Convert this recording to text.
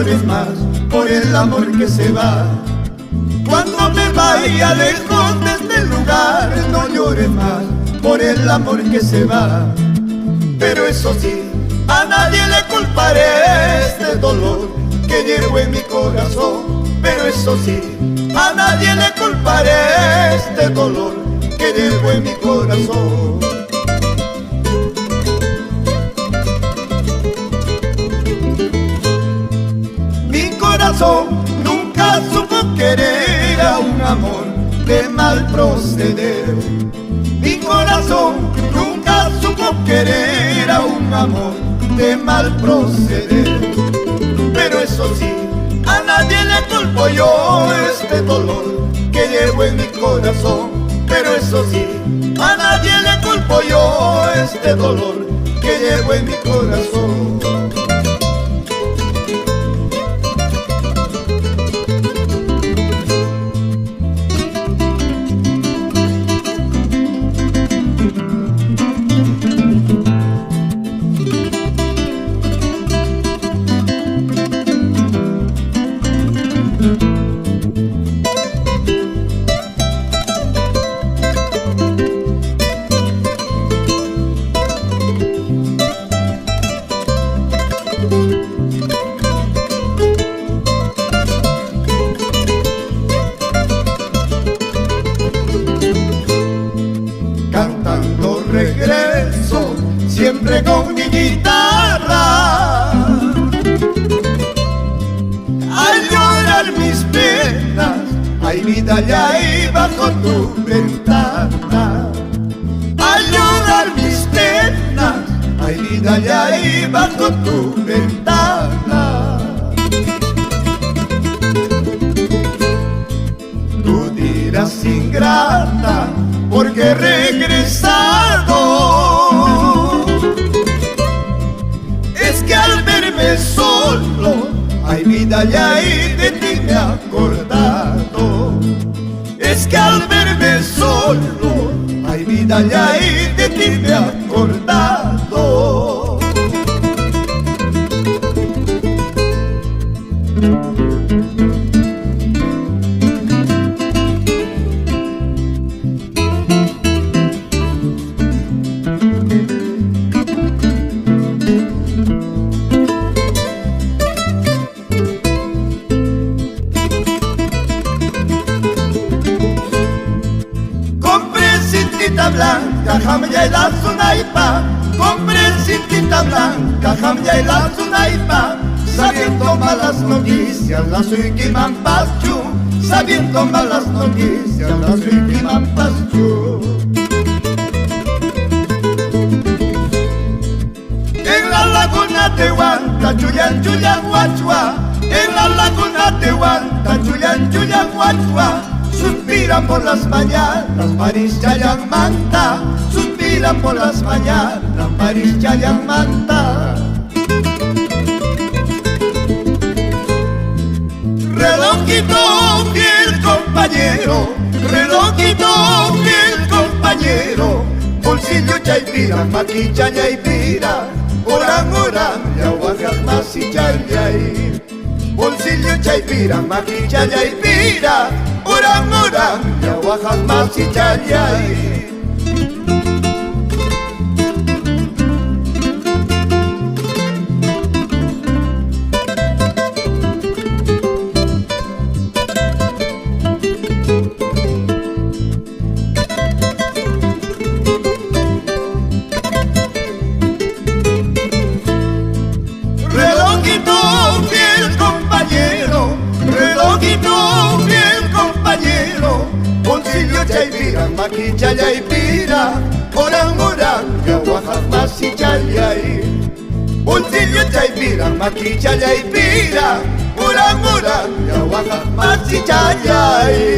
llores más por el amor que se va. Cuando me vaya lejos de este lugar, no llores más por el amor que se va. Pero eso sí, a nadie le culparé este dolor que llevo en mi corazón. Pero eso sí, a nadie le culparé este dolor que llevo en mi corazón. Mi corazón nunca supo querer a un amor de mal proceder. Mi corazón nunca supo querer a un amor de mal proceder. Pero eso sí, a nadie le culpo yo este dolor que llevo en mi corazón. Pero eso sí, a nadie le culpo yo este dolor que llevo en mi corazón. Cantando regreso, siempre con mi guitarra, al llorar mis penas, ay vida ya ahí bajo tu ventana. Al llorar mis penas, ay vida ya ahí bajo tu ventana. Tú dirás ingrata, porque he regresado. Es que al verme solo, ay vida ya ahí de ti me he acordado. Es que al verme solo, ay vida ya ahí de ti me he acordado. Blanca, jamya y la sunaipa, compré cintita blanca, jamya y la sunaipa, sabiendo malas noticias, la suiquimampachu, sabiendo malas noticias, la suiquimampachu. En la laguna de Huanta, chuyan, chuyan, huachua, en la laguna de Huanta, chuyan, chuyan, huachua, suspiran por las mañanas, París Chayan Manta, suspiran por las mañanas, París Chayan Manta. Relojito fiel compañero, relojito fiel compañero, bolsillo chaipira, maquilla yaipira, orán, orán, yahuajas más y chayay. Bolsillo chaipira, maquilla yaipira, orán, orán, yahuajas más y chayay. Relojito fiel compañero, relojito fiel compañero, bolsillo chaipira, maquilla yaipira, orán, orán, yahuajas más y chayay. Bolsillo chaipira, maquilla yaipira, orán, orán, yahuajas más y chayay.